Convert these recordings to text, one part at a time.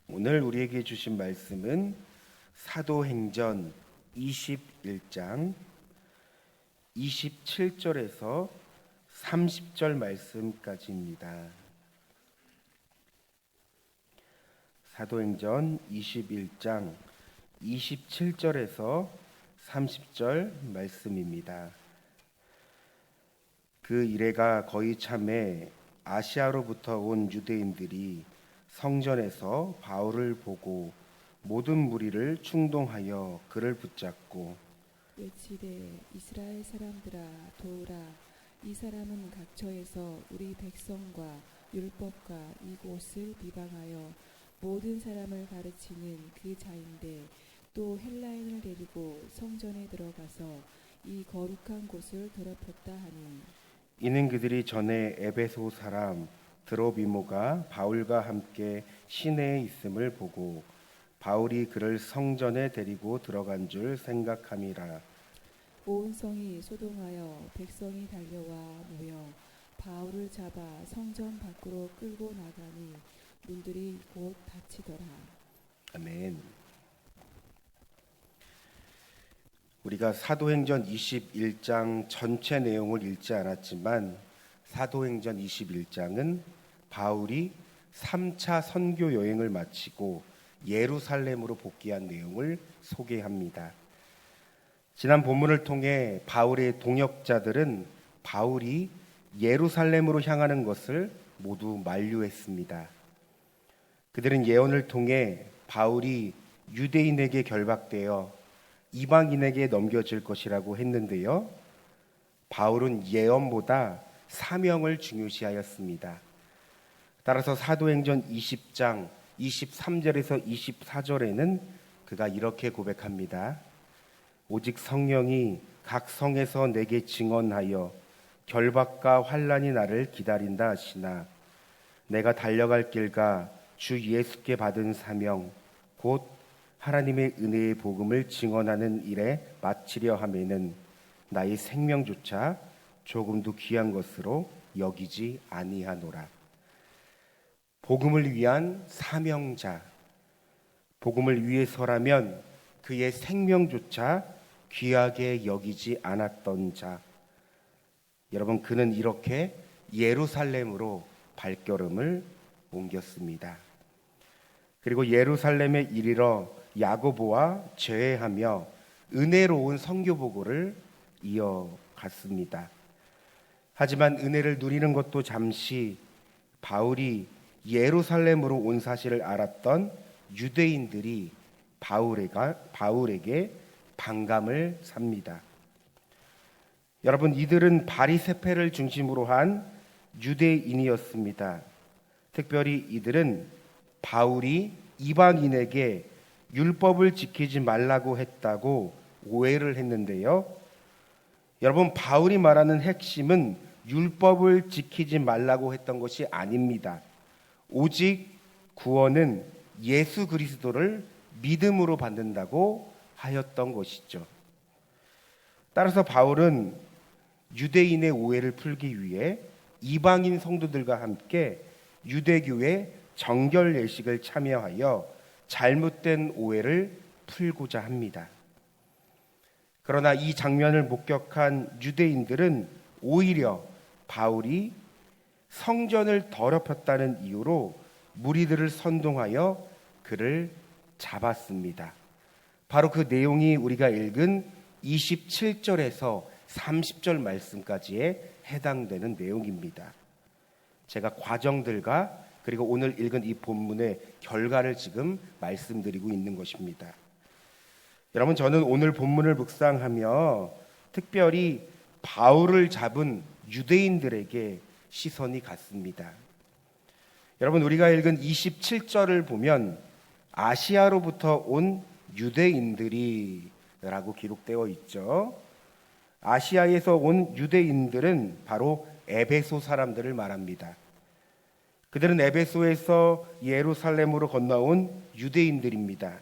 오늘 우리에게 주신 말씀은 사도행전 21장 27절에서 30절 말씀까지입니다. 사도행전 21장 27절에서 30절 말씀입니다. 그 이래가 거의 참에 아시아로부터 온 유대인들이 성전에서 바울을 보고 모든 무리를 충동하여 그를 붙잡고 외치되 이스라엘 사람들아 도우라. 이 사람은 각처에서 우리 백성과 율법과 이곳을 비방하여 모든 사람을 가르치는 그 자인데 또 헬라인을 데리고 성전에 들어가서 이 거룩한 곳을 더럽혔다 하니 이는 그들이 전에 에베소 사람 드로비모가 바울과 함께 시내에 있음을 보고 바울이 그를 성전에 데리고 들어간 줄 생각함이라. 온 성이 소동하여 백성이 달려와 모여 바울을 잡아 성전 밖으로 끌고 나가니 문들이 곧 닫히더라. 아멘. 우리가 사도행전 21장 전체 내용을 읽지 않았지만 사도행전 21장은 바울이 3차 선교 여행을 마치고 예루살렘으로 복귀한 내용을 소개합니다. 지난 본문을 통해 바울의 동역자들은 바울이 예루살렘으로 향하는 것을 모두 만류했습니다. 그들은 예언을 통해 바울이 유대인에게 결박되어 이방인에게 넘겨질 것이라고 했는데요. 바울은 예언보다 사명을 중요시하였습니다. 따라서 사도행전 20장 23절에서 24절에는 그가 이렇게 고백합니다. 오직 성령이 각 성에서 내게 증언하여 결박과 환난이 나를 기다린다 하시나 내가 달려갈 길과 주 예수께 받은 사명 곧 하나님의 은혜의 복음을 증언하는 일에 마치려 하면은 나의 생명조차 조금도 귀한 것으로 여기지 아니하노라. 복음을 위한 사명자, 복음을 위해서라면 그의 생명조차 귀하게 여기지 않았던 자. 여러분, 그는 이렇게 예루살렘으로 발걸음을 옮겼습니다. 그리고 예루살렘에 이르러 야고보와 제회하며 은혜로운 선교 보고를 이어갔습니다. 하지만 은혜를 누리는 것도 잠시 바울이 예루살렘으로 온 사실을 알았던 유대인들이 바울에게 반감을 삽니다. 여러분, 이들은 바리새파를 중심으로 한 유대인이었습니다. 특별히 이들은 바울이 이방인에게 율법을 지키지 말라고 했다고 오해를 했는데요. 여러분, 바울이 말하는 핵심은 율법을 지키지 말라고 했던 것이 아닙니다. 오직 구원은 예수 그리스도를 믿음으로 받는다고 하였던 것이죠. 따라서 바울은 유대인의 오해를 풀기 위해 이방인 성도들과 함께 유대교의 정결 예식을 참여하여 잘못된 오해를 풀고자 합니다. 그러나 이 장면을 목격한 유대인들은 오히려 바울이 성전을 더럽혔다는 이유로 무리들을 선동하여 그를 잡았습니다. 바로 그 내용이 우리가 읽은 27절에서 30절 말씀까지에 해당되는 내용입니다. 제가 과정들과 그리고 오늘 읽은 이 본문의 결과를 지금 말씀드리고 있는 것입니다. 여러분, 저는 오늘 본문을 묵상하며 특별히 바울을 잡은 유대인들에게 시선이 갔습니다. 여러분, 우리가 읽은 27절을 보면 아시아로부터 온 유대인들이라고 기록되어 있죠. 아시아에서 온 유대인들은 바로 에베소 사람들을 말합니다. 그들은 에베소에서 예루살렘으로 건너온 유대인들입니다.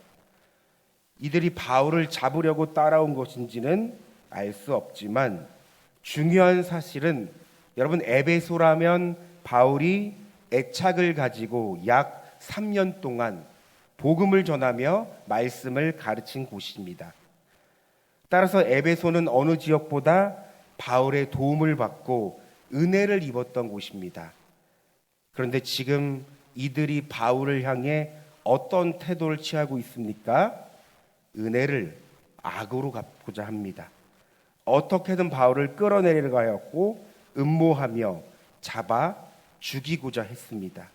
이들이 바울을 잡으려고 따라온 것인지는 알 수 없지만 중요한 사실은 여러분, 에베소라면 바울이 애착을 가지고 약 3년 동안 복음을 전하며 말씀을 가르친 곳입니다. 따라서 에베소는 어느 지역보다 바울의 도움을 받고 은혜를 입었던 곳입니다. 그런데 지금 이들이 바울을 향해 어떤 태도를 취하고 있습니까? 은혜를 악으로 갚고자 합니다. 어떻게든 바울을 끌어내리려 하였고 음모하며 잡아 죽이고자 했습니다.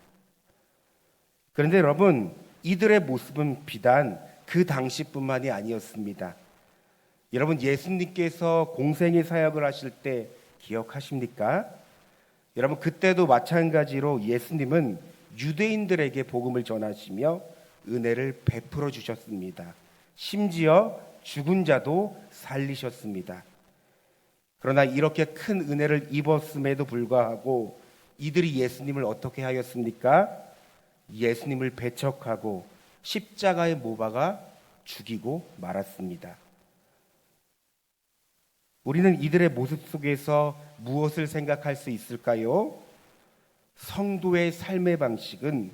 그런데 여러분, 이들의 모습은 비단 그 당시뿐만이 아니었습니다. 여러분, 예수님께서 공생의 사역을 하실 때 기억하십니까? 여러분, 그때도 마찬가지로 예수님은 유대인들에게 복음을 전하시며 은혜를 베풀어 주셨습니다. 심지어 죽은 자도 살리셨습니다. 그러나 이렇게 큰 은혜를 입었음에도 불구하고 이들이 예수님을 어떻게 하였습니까? 예수님을 배척하고 십자가에 못 박아 죽이고 말았습니다. 우리는 이들의 모습 속에서 무엇을 생각할 수 있을까요? 성도의 삶의 방식은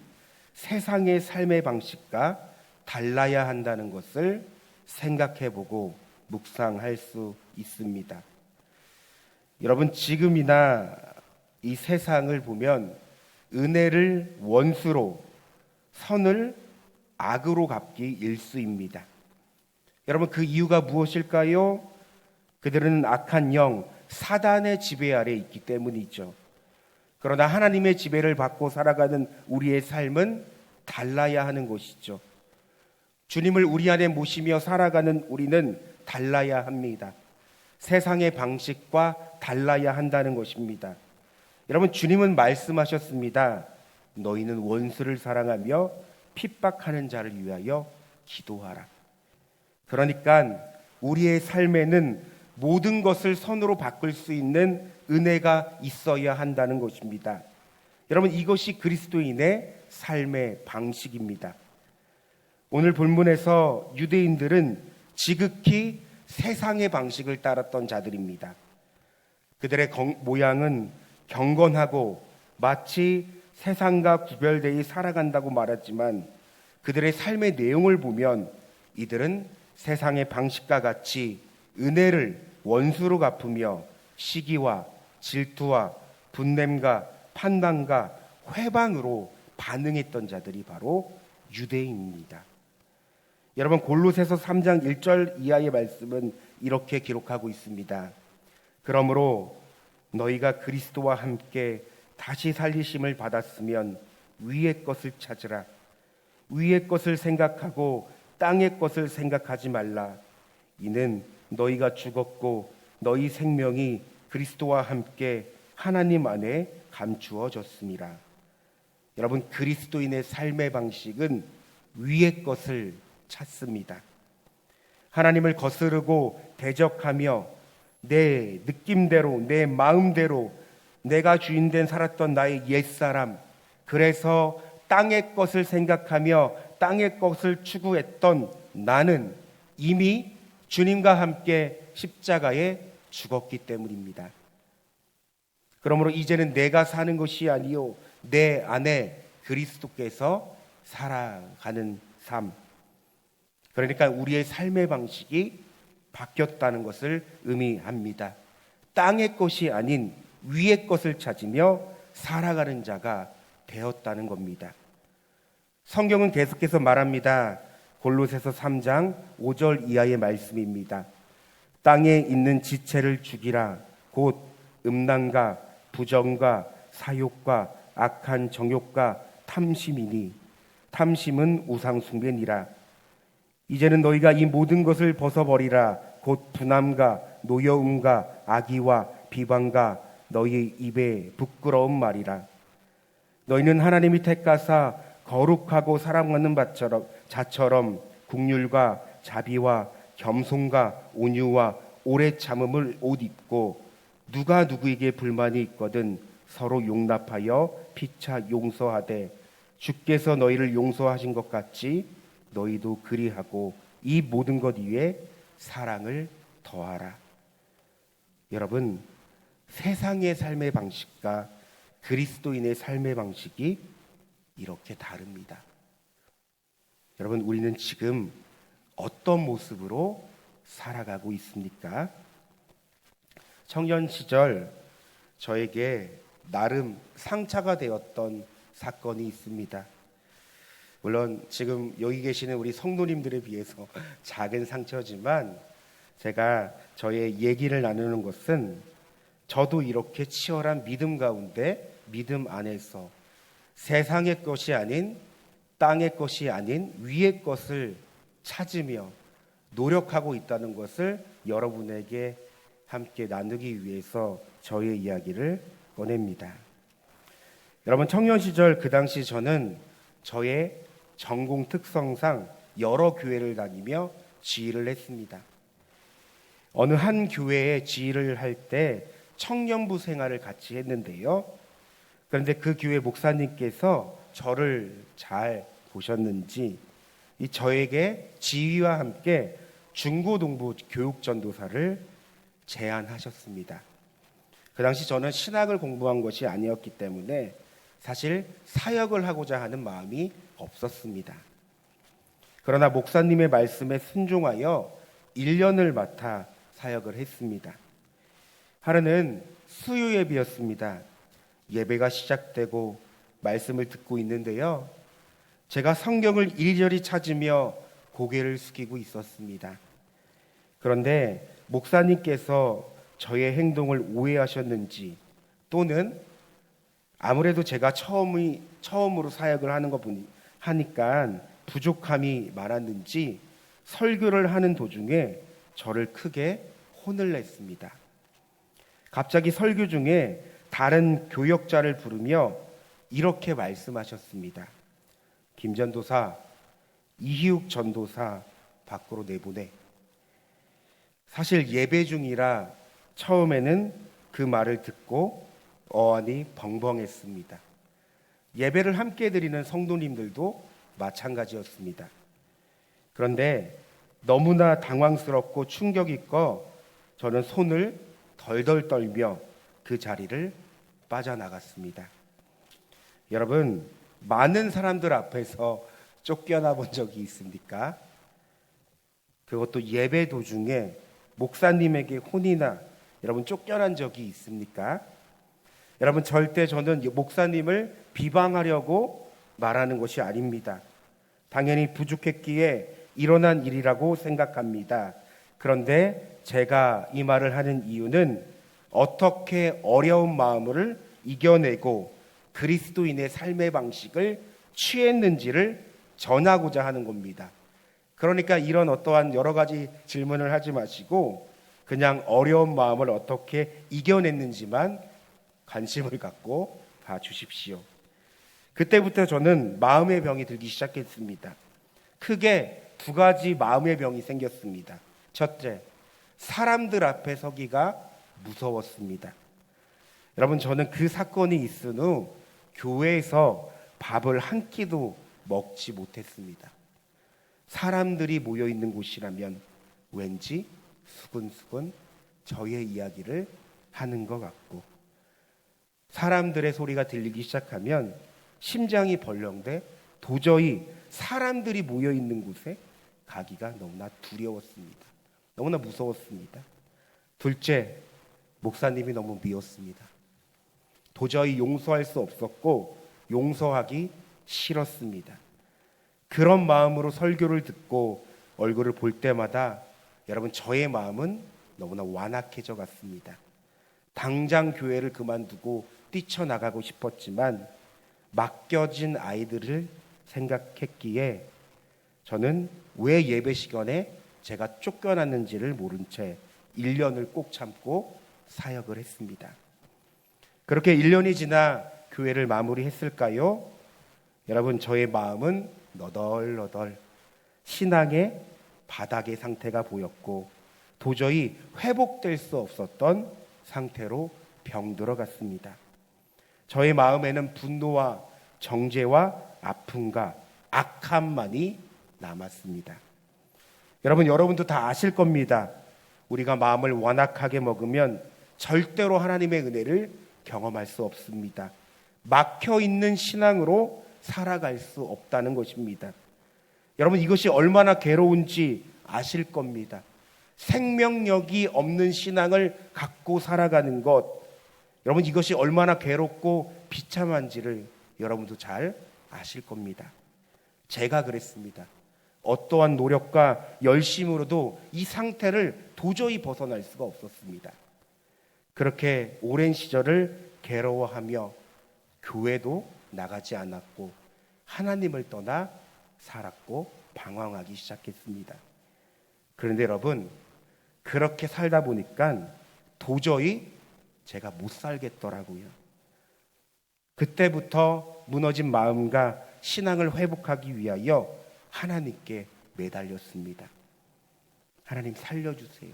세상의 삶의 방식과 달라야 한다는 것을 생각해보고 묵상할 수 있습니다. 여러분, 지금이나 이 세상을 보면 은혜를 원수로, 선을 악으로 갚기 일쑤입니다. 여러분, 그 이유가 무엇일까요? 그들은 악한 영, 사단의 지배 아래 있기 때문이죠. 그러나 하나님의 지배를 받고 살아가는 우리의 삶은 달라야 하는 것이죠. 주님을 우리 안에 모시며 살아가는 우리는 달라야 합니다. 세상의 방식과 달라야 한다는 것입니다. 여러분, 주님은 말씀하셨습니다. 너희는 원수를 사랑하며 핍박하는 자를 위하여 기도하라. 그러니까 우리의 삶에는 모든 것을 선으로 바꿀 수 있는 은혜가 있어야 한다는 것입니다. 여러분, 이것이 그리스도인의 삶의 방식입니다. 오늘 본문에서 유대인들은 지극히 세상의 방식을 따랐던 자들입니다. 그들의 모양은 경건하고 마치 세상과 구별되어 살아간다고 말하지만 그들의 삶의 내용을 보면 이들은 세상의 방식과 같이 은혜를 원수로 갚으며 시기와 질투와 분냄과 판단과 회방으로 반응했던 자들이 바로 유대인입니다. 여러분, 골로새서 3장 1절 이하의 말씀은 이렇게 기록하고 있습니다. 그러므로 너희가 그리스도와 함께 다시 살리심을 받았으면 위의 것을 찾으라. 위의 것을 생각하고 땅의 것을 생각하지 말라. 이는 너희가 죽었고 너희 생명이 그리스도와 함께 하나님 안에 감추어졌습니다. 여러분, 그리스도인의 삶의 방식은 위의 것을 찾습니다. 하나님을 거스르고 대적하며 내 느낌대로, 내 마음대로 내가 주인된 살았던 나의 옛사람, 그래서 땅의 것을 생각하며 땅의 것을 추구했던 나는 이미 주님과 함께 십자가에 죽었기 때문입니다. 그러므로 이제는 내가 사는 것이 아니요 내 안에 그리스도께서 살아가는 삶, 그러니까 우리의 삶의 방식이 바뀌었다는 것을 의미합니다. 땅의 것이 아닌 위의 것을 찾으며 살아가는 자가 되었다는 겁니다. 성경은 계속해서 말합니다. 골로새서 3장 5절 이하의 말씀입니다. 땅에 있는 지체를 죽이라. 곧 음란과 부정과 사욕과 악한 정욕과 탐심이니 탐심은 우상 숭배니라. 이제는 너희가 이 모든 것을 벗어버리라. 곧 분함과 노여움과 악의와 비방과 너희 입에 부끄러운 말이라. 너희는 하나님이 택하사 거룩하고 사랑하는 자처럼 국률과 자비와 겸손과 온유와 오래 참음을 옷 입고 누가 누구에게 불만이 있거든 서로 용납하여 피차 용서하되 주께서 너희를 용서하신 것 같이 너희도 그리하고 이 모든 것 위에 사랑을 더하라. 여러분, 세상의 삶의 방식과 그리스도인의 삶의 방식이 이렇게 다릅니다. 여러분, 우리는 지금 어떤 모습으로 살아가고 있습니까? 청년 시절 저에게 나름 상처가 되었던 사건이 있습니다. 물론 지금 여기 계시는 우리 성도님들에 비해서 작은 상처지만 제가 저의 얘기를 나누는 것은 저도 이렇게 치열한 믿음 가운데 믿음 안에서 세상의 것이 아닌 땅의 것이 아닌 위의 것을 찾으며 노력하고 있다는 것을 여러분에게 함께 나누기 위해서 저의 이야기를 꺼냅니다. 여러분, 청년 시절 그 당시 저는 저의 전공 특성상 여러 교회를 다니며 지휘를 했습니다. 어느 한 교회에 지휘를 할 때 청년부 생활을 같이 했는데요. 그런데 그 교회 목사님께서 저를 잘 보셨는지 저에게 지휘와 함께 중고등부 교육전도사를 제안하셨습니다. 그 당시 저는 신학을 공부한 것이 아니었기 때문에 사실 사역을 하고자 하는 마음이 없었습니다. 그러나 목사님의 말씀에 순종하여 1년을 맡아 사역을 했습니다. 하루는 수요 예배였습니다. 예배가 시작되고 말씀을 듣고 있는데요. 제가 성경을 이리저리 찾으며 고개를 숙이고 있었습니다. 그런데 목사님께서 저의 행동을 오해하셨는지 또는 아무래도 제가 처음으로 사역을 하는 것 하니까 부족함이 많았는지 설교를 하는 도중에 저를 크게 혼을 냈습니다. 갑자기 설교 중에 다른 교역자를 부르며 이렇게 말씀하셨습니다. 김 전도사, 이희욱 전도사 밖으로 내보내. 사실 예배 중이라 처음에는 그 말을 듣고 어안이 벙벙했습니다. 예배를 함께 드리는 성도님들도 마찬가지였습니다. 그런데 너무나 당황스럽고 충격있고 저는 손을 덜덜 떨며 그 자리를 빠져나갔습니다. 여러분, 많은 사람들 앞에서 쫓겨나 본 적이 있습니까? 그것도 예배 도중에 목사님에게 혼이나 여러분 쫓겨난 적이 있습니까? 여러분, 절대 저는 목사님을 비방하려고 말하는 것이 아닙니다. 당연히 부족했기에 일어난 일이라고 생각합니다. 그런데 제가 이 말을 하는 이유는 어떻게 어려운 마음을 이겨내고 그리스도인의 삶의 방식을 취했는지를 전하고자 하는 겁니다. 그러니까 이런 어떠한 여러 가지 질문을 하지 마시고 그냥 어려운 마음을 어떻게 이겨냈는지만 관심을 갖고 봐주십시오. 그때부터 저는 마음의 병이 들기 시작했습니다. 크게 두 가지 마음의 병이 생겼습니다. 첫째, 사람들 앞에 서기가 무서웠습니다. 여러분, 저는 그 사건이 있은 후 교회에서 밥을 한 끼도 먹지 못했습니다. 사람들이 모여 있는 곳이라면 왠지 수근수근 저의 이야기를 하는 것 같고 사람들의 소리가 들리기 시작하면 심장이 벌렁대 도저히 사람들이 모여 있는 곳에 가기가 너무나 두려웠습니다. 너무나 무서웠습니다. 둘째, 목사님이 너무 미웠습니다. 도저히 용서할 수 없었고 용서하기 싫었습니다. 그런 마음으로 설교를 듣고 얼굴을 볼 때마다 여러분, 저의 마음은 너무나 완악해져 갔습니다. 당장 교회를 그만두고 뛰쳐나가고 싶었지만 맡겨진 아이들을 생각했기에 저는 왜 예배 시간에 제가 쫓겨났는지를 모른 채 1년을 꼭 참고 사역을 했습니다. 그렇게 1년이 지나 교회를 마무리했을까요? 여러분, 저의 마음은 너덜너덜 신앙의 바닥의 상태가 보였고 도저히 회복될 수 없었던 상태로 병들어갔습니다. 저의 마음에는 분노와 정죄와 아픔과 악함만이 남았습니다. 여러분도 다 아실 겁니다. 우리가 마음을 완악하게 먹으면 절대로 하나님의 은혜를 경험할 수 없습니다. 막혀있는 신앙으로 살아갈 수 없다는 것입니다. 여러분, 이것이 얼마나 괴로운지 아실 겁니다. 생명력이 없는 신앙을 갖고 살아가는 것, 여러분, 이것이 얼마나 괴롭고 비참한지를 여러분도 잘 아실 겁니다. 제가 그랬습니다. 어떠한 노력과 열심으로도 이 상태를 도저히 벗어날 수가 없었습니다. 그렇게 오랜 시절을 괴로워하며 교회도 나가지 않았고 하나님을 떠나 살았고 방황하기 시작했습니다. 그런데 여러분, 그렇게 살다 보니까 도저히 제가 못 살겠더라고요. 그때부터 무너진 마음과 신앙을 회복하기 위하여 하나님께 매달렸습니다. 하나님 살려주세요.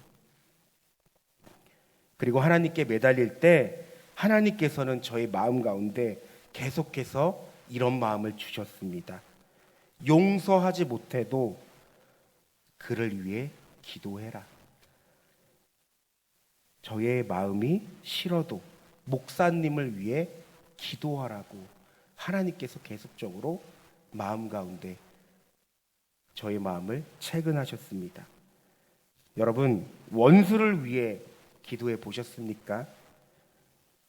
그리고 하나님께 매달릴 때 하나님께서는 저의 마음 가운데 계속해서 이런 마음을 주셨습니다. 용서하지 못해도 그를 위해 기도해라. 저의 마음이 싫어도 목사님을 위해 기도하라고 하나님께서 계속적으로 마음 가운데 저의 마음을 채근하셨습니다. 여러분, 원수를 위해 기도해 보셨습니까?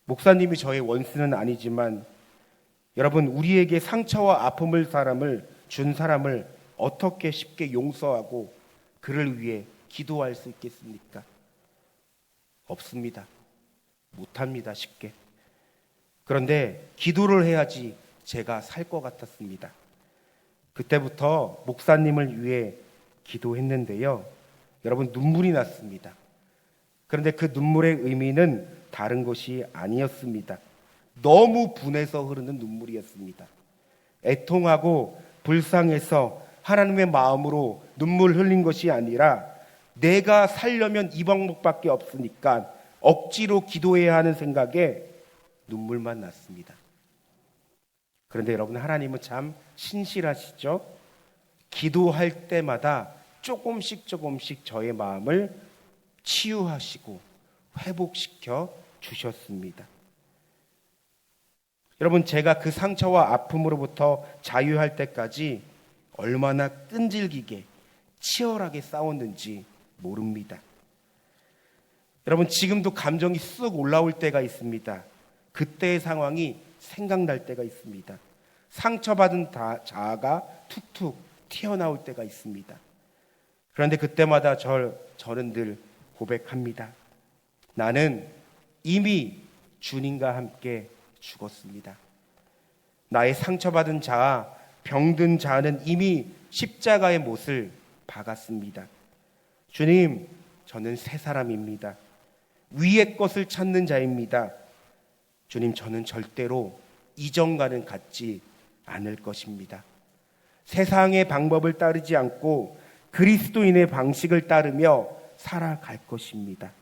목사님이 저의 원수는 아니지만 여러분, 우리에게 상처와 아픔을 준 사람을 어떻게 쉽게 용서하고 그를 위해 기도할 수 있겠습니까? 없습니다. 못합니다, 쉽게. 그런데 기도를 해야지 제가 살 것 같았습니다. 그때부터 목사님을 위해 기도했는데요, 여러분, 눈물이 났습니다. 그런데 그 눈물의 의미는 다른 것이 아니었습니다. 너무 분해서 흐르는 눈물이었습니다. 애통하고 불쌍해서 하나님의 마음으로 눈물 흘린 것이 아니라 내가 살려면 이 방법밖에 없으니까 억지로 기도해야 하는 생각에 눈물만 났습니다. 그런데 여러분, 하나님은 참 신실하시죠? 기도할 때마다 조금씩 저의 마음을 치유하시고 회복시켜 주셨습니다. 여러분, 제가 그 상처와 아픔으로부터 자유할 때까지 얼마나 끈질기게 치열하게 싸웠는지 모릅니다. 여러분, 지금도 감정이 쑥 올라올 때가 있습니다. 그때의 상황이 생각날 때가 있습니다. 상처받은 자아가 툭툭 튀어나올 때가 있습니다. 그런데 그때마다 저는 늘 고백합니다. 나는 이미 주님과 함께 죽었습니다. 나의 상처받은 자아, 병든 자아는 이미 십자가의 못을 박았습니다. 주님, 저는 새 사람입니다. 위의 것을 찾는 자입니다. 주님, 저는 절대로 이전과는 같지 않을 것입니다. 세상의 방법을 따르지 않고 그리스도인의 방식을 따르며 살아갈 것입니다.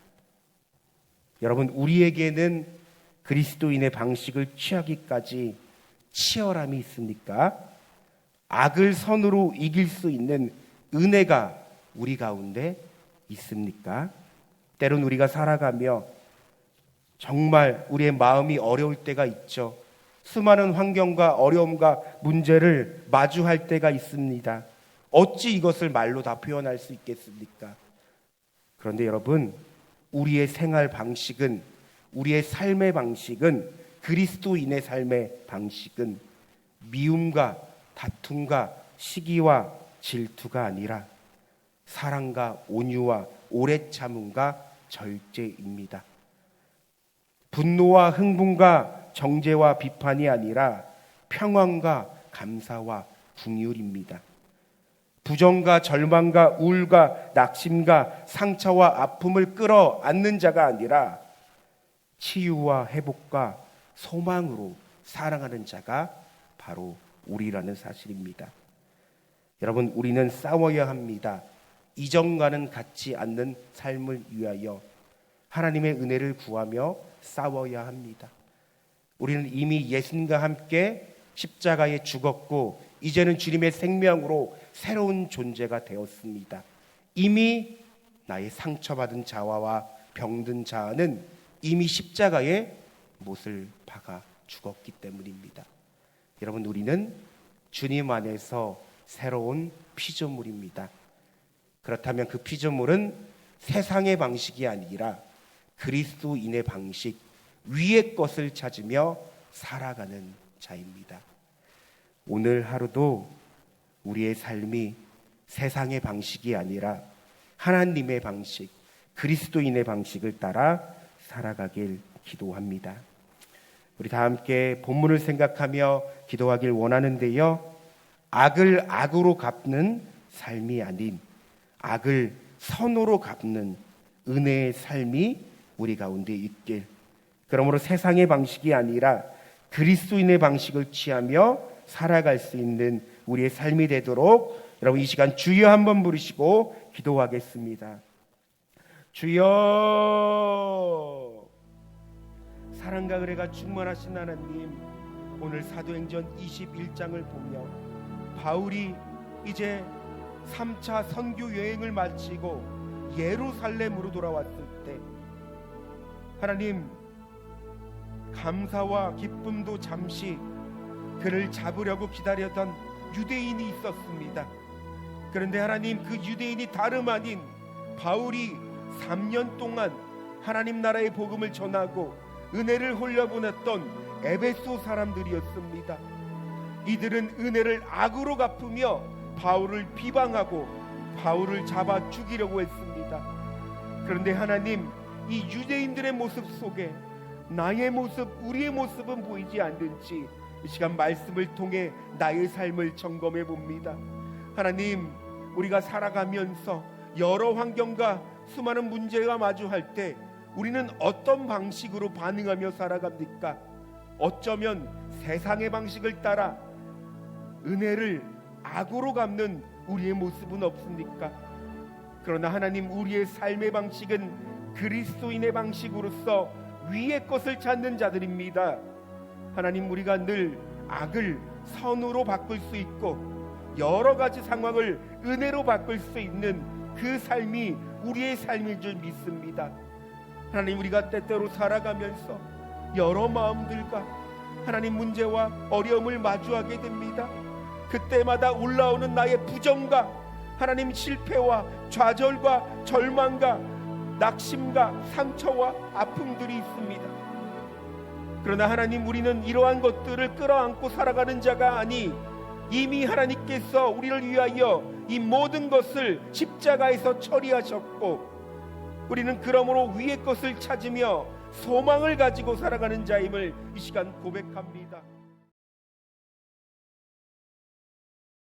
여러분, 우리에게는 그리스도인의 방식을 취하기까지 치열함이 있습니까? 악을 선으로 이길 수 있는 은혜가 우리 가운데 있습니까? 때론 우리가 살아가며 정말 우리의 마음이 어려울 때가 있죠. 수많은 환경과 어려움과 문제를 마주할 때가 있습니다. 어찌 이것을 말로 다 표현할 수 있겠습니까? 그런데 여러분, 우리의 생활 방식은, 우리의 삶의 방식은, 그리스도인의 삶의 방식은 미움과 다툼과 시기와 질투가 아니라 사랑과 온유와 오래 참음과 절제입니다. 분노와 흥분과 정죄와 비판이 아니라 평안과 감사와 긍휼입니다. 부정과 절망과 우울과 낙심과 상처와 아픔을 끌어안는 자가 아니라 치유와 회복과 소망으로 사랑하는 자가 바로 우리라는 사실입니다. 여러분, 우리는 싸워야 합니다. 이전과는 같지 않는 삶을 위하여 하나님의 은혜를 구하며 싸워야 합니다. 우리는 이미 예수님과 함께 십자가에 죽었고 이제는 주님의 생명으로 새로운 존재가 되었습니다. 이미 나의 상처받은 자아와 병든 자아는 이미 십자가에 못을 박아 죽었기 때문입니다. 여러분, 우리는 주님 안에서 새로운 피조물입니다. 그렇다면 그 피조물은 세상의 방식이 아니라 그리스도인의 방식, 위의 것을 찾으며 살아가는 자입니다. 오늘 하루도 우리의 삶이 세상의 방식이 아니라 하나님의 방식, 그리스도인의 방식을 따라 살아가길 기도합니다. 우리 다 함께 본문을 생각하며 기도하길 원하는데요. 악을 악으로 갚는 삶이 아닌 악을 선으로 갚는 은혜의 삶이 우리 가운데 있길, 그러므로 세상의 방식이 아니라 그리스도인의 방식을 취하며 살아갈 수 있는 우리의 삶이 되도록 여러분 이 시간 주여 한번 부르시고 기도하겠습니다. 주여. 사랑과 은혜가 충만하신 하나님, 오늘 사도행전 21장을 보며 바울이 이제 3차 선교 여행을 마치고 예루살렘으로 돌아왔을 때 하나님, 감사와 기쁨도 잠시 그를 잡으려고 기다렸던 유대인이 있었습니다. 그런데 하나님, 그 유대인이 다름 아닌 바울이 3년 동안 하나님 나라의 복음을 전하고 은혜를 흘려보냈던 에베소 사람들이었습니다. 이들은 은혜를 악으로 갚으며 바울을 비방하고 바울을 잡아 죽이려고 했습니다. 그런데 하나님, 이 유대인들의 모습 속에 나의 모습, 우리의 모습은 보이지 않는지 이 시간 말씀을 통해 나의 삶을 점검해 봅니다. 하나님, 우리가 살아가면서 여러 환경과 수많은 문제가 마주할 때 우리는 어떤 방식으로 반응하며 살아갑니까? 어쩌면 세상의 방식을 따라 은혜를 악으로 갚는 우리의 모습은 없습니까? 그러나 하나님, 우리의 삶의 방식은 그리스도인의 방식으로서 위의 것을 찾는 자들입니다. 하나님, 우리가 늘 악을 선으로 바꿀 수 있고 여러 가지 상황을 은혜로 바꿀 수 있는 그 삶이 우리의 삶인 줄 믿습니다. 하나님, 우리가 때때로 살아가면서 여러 마음들과 하나님 문제와 어려움을 마주하게 됩니다. 그때마다 올라오는 나의 부정과 하나님 실패와 좌절과 절망과 낙심과 상처와 아픔들이 있습니다. 그러나 하나님, 우리는 이러한 것들을 끌어안고 살아가는 자가 아니 이미 하나님께서 우리를 위하여 이 모든 것을 십자가에서 처리하셨고 우리는 그러므로 위의 것을 찾으며 소망을 가지고 살아가는 자임을 이 시간 고백합니다.